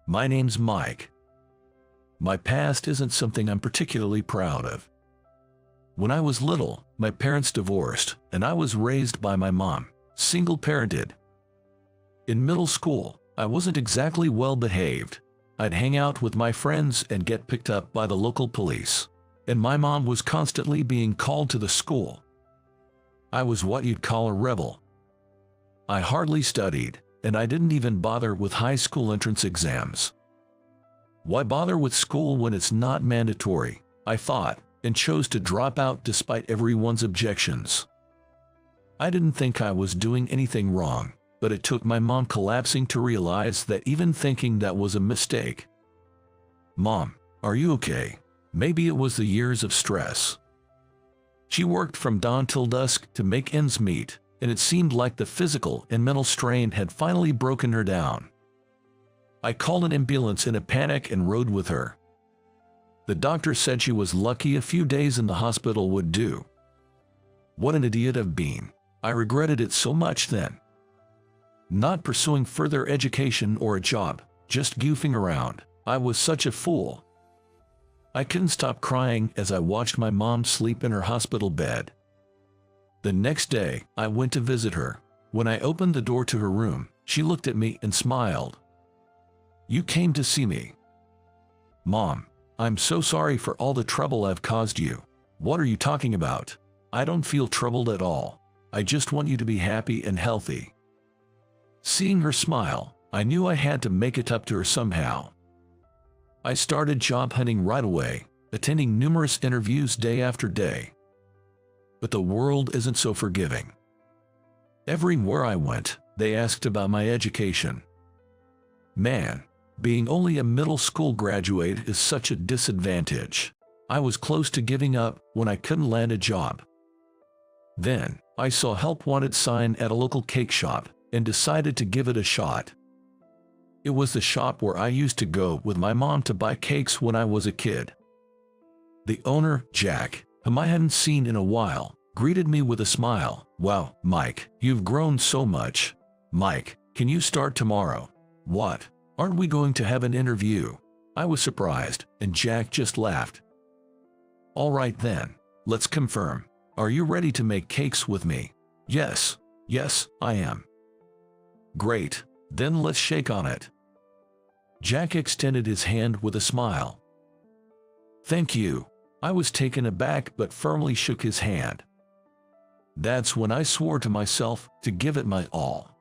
My name's Mike. My past isn't something I'm particularly proud of. When I was little, my parents divorced, and I was raised by my mom, single-parented. In middle school, I wasn't exactly well-behaved. I'd hang out with my friends and get picked up by the local police, and my mom was constantly being called to the school. I was what you'd call a rebel. I hardly studied, and I didn't even bother with high school entrance exams. Why bother with school when it's not mandatory, I thought, and chose to drop out despite everyone's objections. I didn't think I was doing anything wrong, but it took my mom collapsing to realize that even thinking that was a mistake. "Mom, are you okay?" Maybe it was the years of stress. She worked from dawn till dusk to make ends meet, and it seemed like the physical and mental strain had finally broken her down. I called an ambulance in a panic and rode with her. The doctor said she was lucky a few days in the hospital would do. What an idiot I've been. I regretted it so much then. Not pursuing further education or a job, just goofing around. I was such a fool. I couldn't stop crying as I watched my mom sleep in her hospital bed. The next day, I went to visit her. When I opened the door to her room, she looked at me and smiled. "You came to see me." "Mom, I'm so sorry for all the trouble I've caused you." "What are you talking about? I don't feel troubled at all. I just want you to be happy and healthy." Seeing her smile, I knew I had to make it up to her somehow. I started job hunting right away, attending numerous interviews day after day. But the world isn't so forgiving. Everywhere I went, they asked about my education. Man, being only a middle school graduate is such a disadvantage. I was close to giving up when I couldn't land a job. Then, I saw help wanted sign at a local cake shop and decided to give it a shot. It was the shop where I used to go with my mom to buy cakes when I was a kid. The owner, Jack, whom I hadn't seen in a while, greeted me with a smile. "Wow, Mike, you've grown so much. Mike, can you start tomorrow?" "What? Aren't we going to have an interview?" I was surprised, and Jack just laughed. "All right then, let's confirm. Are you ready to make cakes with me?" Yes, I am." "Great, then let's shake on it." Jack extended his hand with a smile. "Thank you." I was taken aback but firmly shook his hand. That's when I swore to myself to give it my all.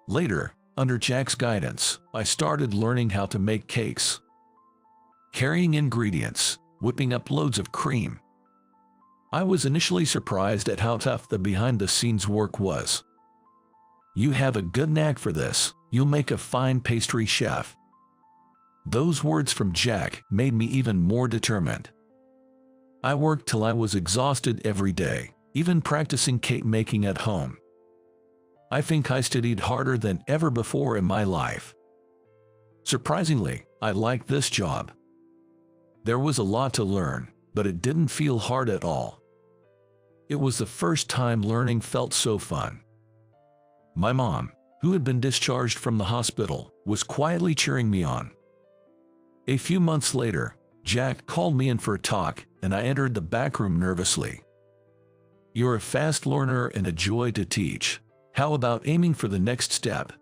Later, under Jack's guidance, I started learning how to make cakes. Carrying ingredients, whipping up loads of cream. I was initially surprised at how tough the behind-the-scenes work was. "You have a good knack for this. You'll make a fine pastry chef." Those words from Jack made me even more determined. I worked till I was exhausted every day, even practicing cake making at home. I think I studied harder than ever before in my life. Surprisingly, I liked this job. There was a lot to learn, but it didn't feel hard at all. It was the first time learning felt so fun. My mom, who had been discharged from the hospital, was quietly cheering me on. A few months later, Jack called me in for a talk, and I entered the back room nervously. "You're a fast learner and a joy to teach. How about aiming for the next step?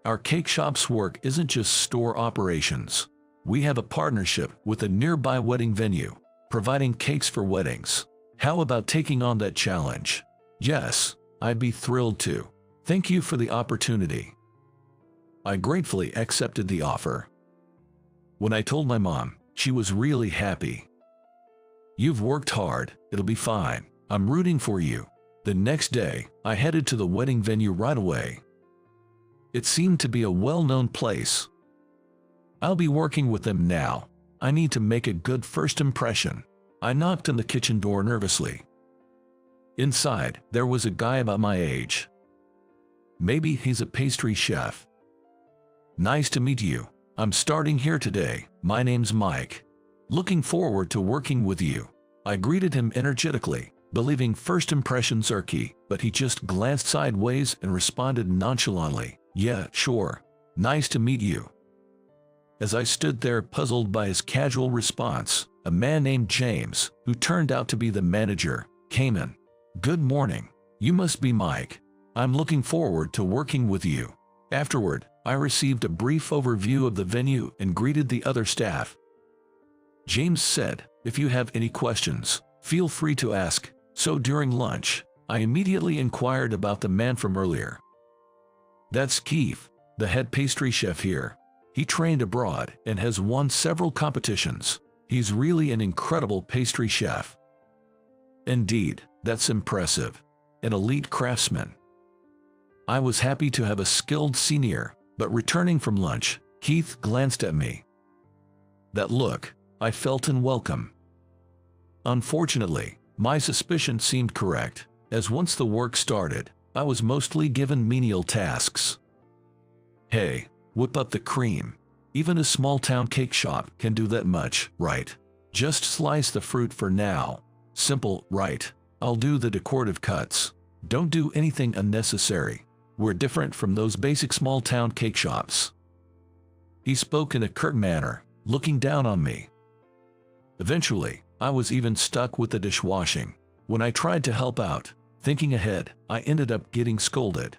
Our cake shop's work isn't just store operations. We have a partnership with a nearby wedding venue, providing cakes for weddings. How about taking on that challenge?" "Yes, I'd be thrilled to. Thank you for the opportunity." I gratefully accepted the offer. When I told my mom, she was really happy. "You've worked hard, it'll be fine. I'm rooting for you." The next day, I headed to the wedding venue right away. It seemed to be a well-known place. I'll be working with them now. I need to make a good first impression. I knocked on the kitchen door nervously. Inside, there was a guy about my age. Maybe he's a pastry chef. "Nice to meet you. I'm starting here today. My name's Mike. Looking forward to working with you." I greeted him energetically, believing first impressions are key, but he just glanced sideways and responded nonchalantly, "Yeah, sure. Nice to meet you." As I stood there puzzled by his casual response, a man named James, who turned out to be the manager, came in. "Good morning. You must be Mike. I'm looking forward to working with you." Afterward, I received a brief overview of the venue and greeted the other staff. James said, "If you have any questions, feel free to ask." So during lunch, I immediately inquired about the man from earlier. "That's Keith, the head pastry chef here. He trained abroad and has won several competitions. He's really an incredible pastry chef." "Indeed, that's impressive. An elite craftsman." I was happy to have a skilled senior, but returning from lunch, Keith glanced at me. That look, I felt unwelcome. Unfortunately, my suspicion seemed correct, as once the work started, I was mostly given menial tasks. "Hey, whip up the cream. Even a small-town cake shop can do that much, right? Just slice the fruit for now. Simple, right? I'll do the decorative cuts. Don't do anything unnecessary. We're different from those basic small-town cake shops." He spoke in a curt manner, looking down on me. Eventually, I was even stuck with the dishwashing. When I tried to help out, thinking ahead, I ended up getting scolded.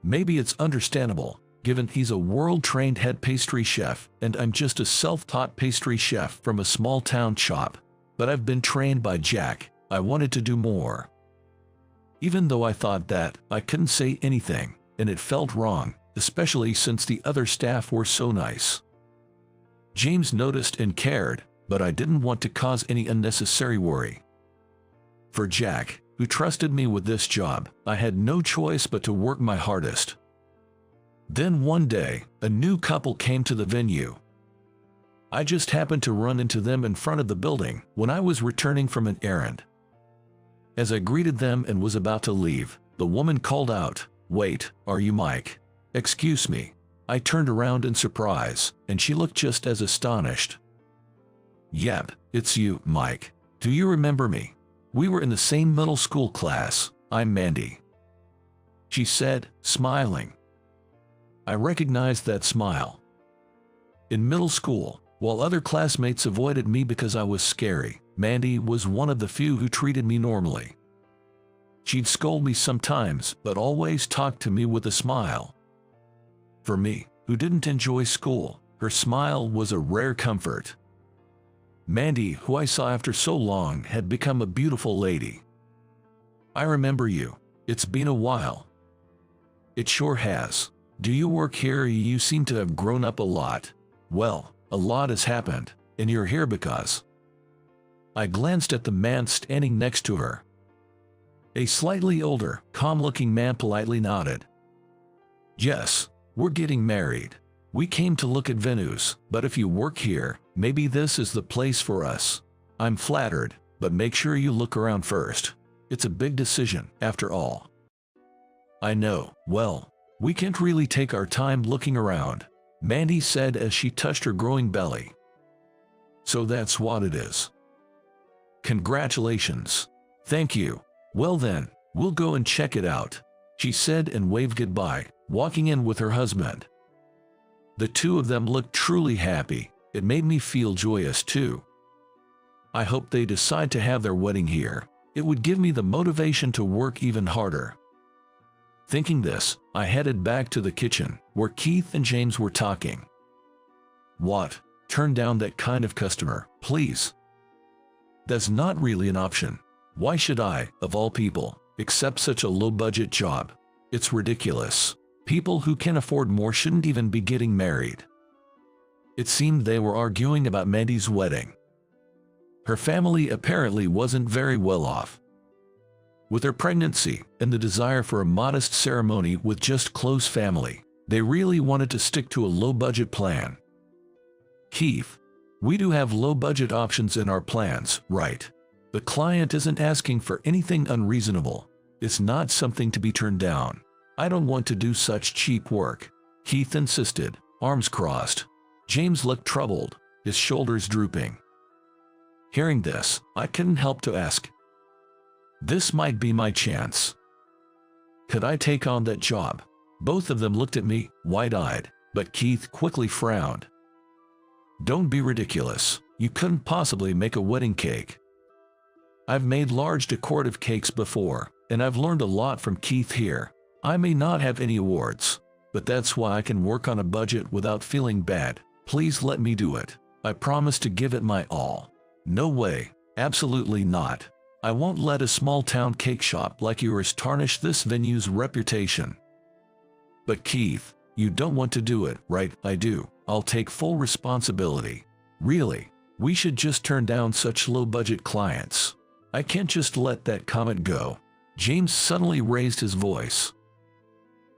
Maybe it's understandable, given he's a world-trained head pastry chef and I'm just a self-taught pastry chef from a small-town shop. But I've been trained by Jack. I wanted to do more. Even though I thought that, I couldn't say anything, and it felt wrong, especially since the other staff were so nice. James noticed and cared, but I didn't want to cause any unnecessary worry. For Jack, who trusted me with this job, I had no choice but to work my hardest. Then one day, a new couple came to the venue. I just happened to run into them in front of the building when I was returning from an errand. As I greeted them and was about to leave, the woman called out, "Wait, are you Mike?" "Excuse me." I turned around in surprise, and she looked just as astonished. "Yep, it's you, Mike. Do you remember me? We were in the same middle school class. I'm Mandy," she said, smiling. I recognized that smile. In middle school, while other classmates avoided me because I was scary, Mandy was one of the few who treated me normally. She'd scold me sometimes, but always talked to me with a smile. For me, who didn't enjoy school, her smile was a rare comfort. Mandy, who I saw after so long, had become a beautiful lady. "I remember you. It's been a while." "It sure has. Do you work here? You seem to have grown up a lot." "Well, a lot has happened, and you're here because..." I glanced at the man standing next to her. A slightly older, calm-looking man politely nodded. "Yes, we're getting married. We came to look at venues, but if you work here, maybe this is the place for us." "I'm flattered, but make sure you look around first. It's a big decision, after all." "I know. Well, we can't really take our time looking around," Mandy said as she touched her growing belly. "So that's what it is. Congratulations." "Thank you. Well then, we'll go and check it out," she said and waved goodbye, walking in with her husband. The two of them looked truly happy. It made me feel joyous too. I hope they decide to have their wedding here. It would give me the motivation to work even harder. Thinking this, I headed back to the kitchen, where Keith and James were talking. "What? Turn down that kind of customer, please. That's not really an option. Why should I, of all people, accept such a low-budget job? It's ridiculous. People who can afford more shouldn't even be getting married." It seemed they were arguing about Mandy's wedding. Her family apparently wasn't very well off. With her pregnancy and the desire for a modest ceremony with just close family, they really wanted to stick to a low-budget plan. "Keith, we do have low-budget options in our plans, right? The client isn't asking for anything unreasonable. It's not something to be turned down. I don't want to do such cheap work," Keith insisted, arms crossed. James looked troubled, his shoulders drooping. Hearing this, I couldn't help to ask, "This might be my chance. Could I take on that job?" Both of them looked at me, wide-eyed, but Keith quickly frowned. Don't be ridiculous. You couldn't possibly make a wedding cake. I've made large decorative cakes before, and I've learned a lot from Keith here. I may not have any awards, but that's why I can work on a budget without feeling bad. Please let me do it. I promise to give it my all. No way. Absolutely not. I won't let a small-town cake shop like yours tarnish this venue's reputation. But Keith, you don't want to do it, right? I do. I'll take full responsibility. Really, we should just turn down such low-budget clients. I can't just let that comment go. James suddenly raised his voice.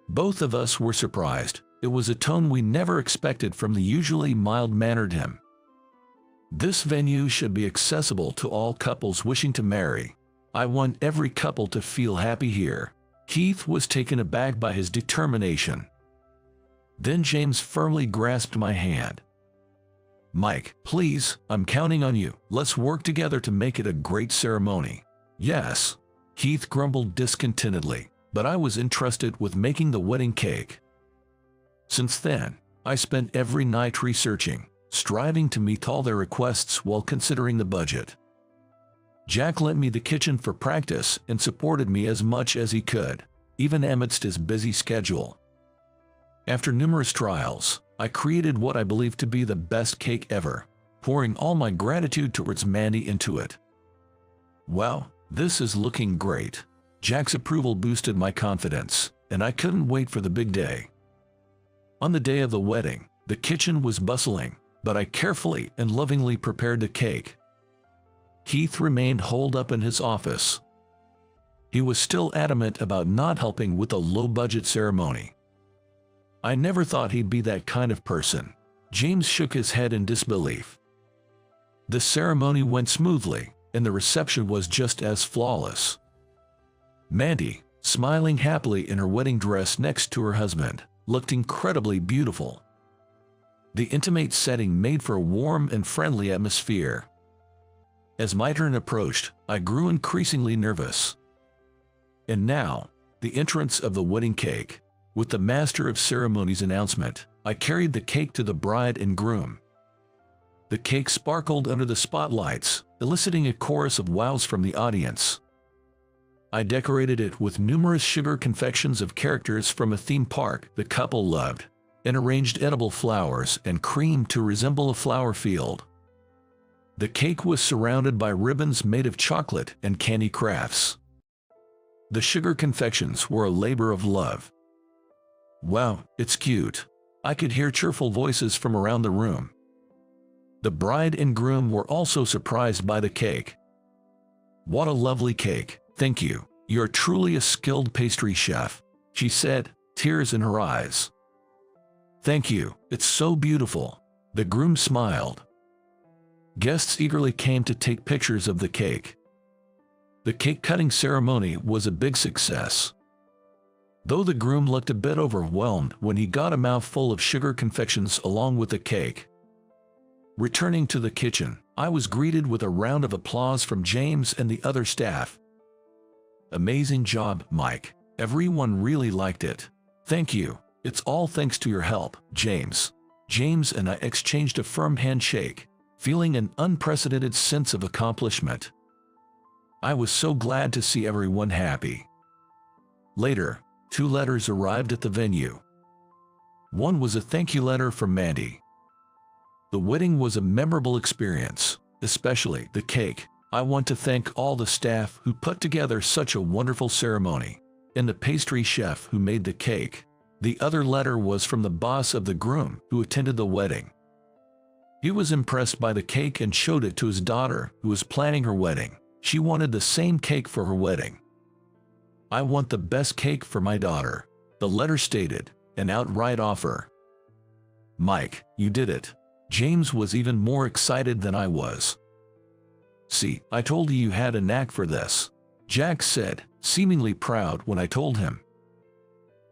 Both of us were surprised. It was a tone we never expected from the usually mild-mannered him. This venue should be accessible to all couples wishing to marry. I want every couple to feel happy here. Keith was taken aback by his determination. Then James firmly grasped my hand. Mike, please, I'm counting on you. Let's work together to make it a great ceremony. Yes, Keith grumbled discontentedly, but I was entrusted with making the wedding cake. Since then, I spent every night researching, striving to meet all their requests while considering the budget. Jack lent me the kitchen for practice and supported me as much as he could, even amidst his busy schedule. After numerous trials, I created what I believe to be the best cake ever, pouring all my gratitude towards Mandy into it. Wow, this is looking great. Jack's approval boosted my confidence, and I couldn't wait for the big day. On the day of the wedding, the kitchen was bustling, but I carefully and lovingly prepared the cake. Keith remained holed up in his office. He was still adamant about not helping with the low-budget ceremony. I never thought he'd be that kind of person. James shook his head in disbelief. The ceremony went smoothly, and the reception was just as flawless. Mandy, smiling happily in her wedding dress next to her husband, looked incredibly beautiful. The intimate setting made for a warm and friendly atmosphere. As my turn approached, I grew increasingly nervous. And now, the entrance of the wedding cake. With the master of ceremonies' announcement, I carried the cake to the bride and groom. The cake sparkled under the spotlights, eliciting a chorus of wows from the audience. I decorated it with numerous sugar confections of characters from a theme park the couple loved, and arranged edible flowers and cream to resemble a flower field. The cake was surrounded by ribbons made of chocolate and candy crafts. The sugar confections were a labor of love. Wow, it's cute. I could hear cheerful voices from around the room. The bride and groom were also surprised by the cake. What a lovely cake, thank you. You're truly a skilled pastry chef, she said, tears in her eyes. Thank you, it's so beautiful. The groom smiled. Guests eagerly came to take pictures of the cake. The cake-cutting ceremony was a big success. Though the groom looked a bit overwhelmed when he got a mouthful of sugar confections along with the cake. Returning to the kitchen, I was greeted with a round of applause from James and the other staff. Amazing job, Mike. Everyone really liked it. Thank you. It's all thanks to your help, James. James and I exchanged a firm handshake, feeling an unprecedented sense of accomplishment. I was so glad to see everyone happy. Later, 2 letters arrived at the venue. One was a thank you letter from Mandy. The wedding was a memorable experience, especially the cake. I want to thank all the staff who put together such a wonderful ceremony, and the pastry chef who made the cake. The other letter was from the boss of the groom who attended the wedding. He was impressed by the cake and showed it to his daughter who was planning her wedding. She wanted the same cake for her wedding. I want the best cake for my daughter, the letter stated, an outright offer. Mike, you did it. James was even more excited than I was. See, I told you had a knack for this, Jack said, seemingly proud when I told him.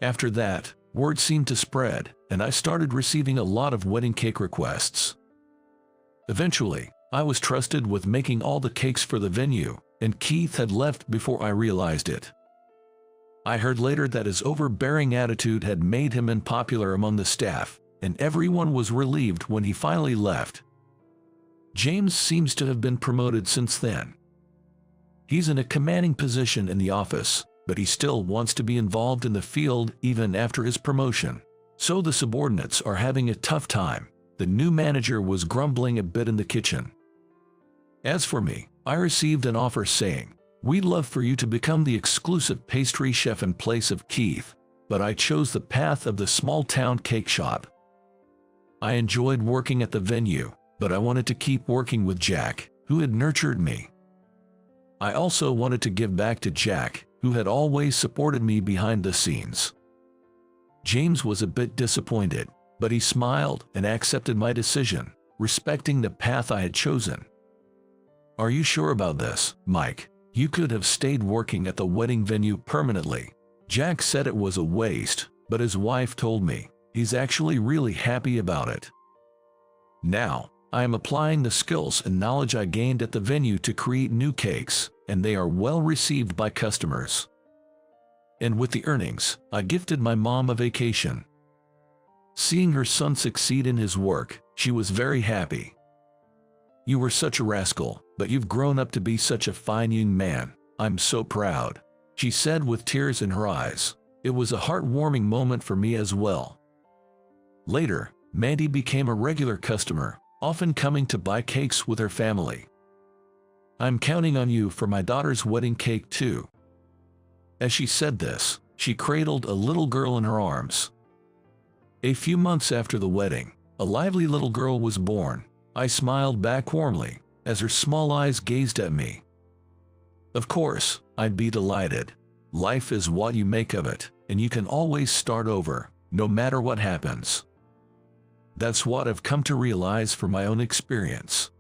After that, word seemed to spread, and I started receiving a lot of wedding cake requests. Eventually, I was trusted with making all the cakes for the venue, and Keith had left before I realized it. I heard later that his overbearing attitude had made him unpopular among the staff, and everyone was relieved when he finally left. James seems to have been promoted since then. He's in a commanding position in the office, but he still wants to be involved in the field even after his promotion. So the subordinates are having a tough time. The new manager was grumbling a bit in the kitchen. As for me, I received an offer saying, "We'd love for you to become the exclusive pastry chef in place of Keith," but I chose the path of the small-town cake shop. I enjoyed working at the venue, but I wanted to keep working with Jack, who had nurtured me. I also wanted to give back to Jack, who had always supported me behind the scenes. James was a bit disappointed, but he smiled and accepted my decision, respecting the path I had chosen. "Are you sure about this, Mike? You could have stayed working at the wedding venue permanently." Jack said it was a waste, but his wife told me he's actually really happy about it. Now, I am applying the skills and knowledge I gained at the venue to create new cakes, and they are well received by customers. And with the earnings, I gifted my mom a vacation. Seeing her son succeed in his work, she was very happy. "You were such a rascal, but you've grown up to be such a fine young man. I'm so proud," she said with tears in her eyes. It was a heartwarming moment for me as well. Later, Mandy became a regular customer, often coming to buy cakes with her family. "I'm counting on you for my daughter's wedding cake too." As she said this, she cradled a little girl in her arms. A few months after the wedding, a lively little girl was born. I smiled back warmly as her small eyes gazed at me. Of course, I'd be delighted. Life is what you make of it, and you can always start over, no matter what happens. That's what I've come to realize from my own experience.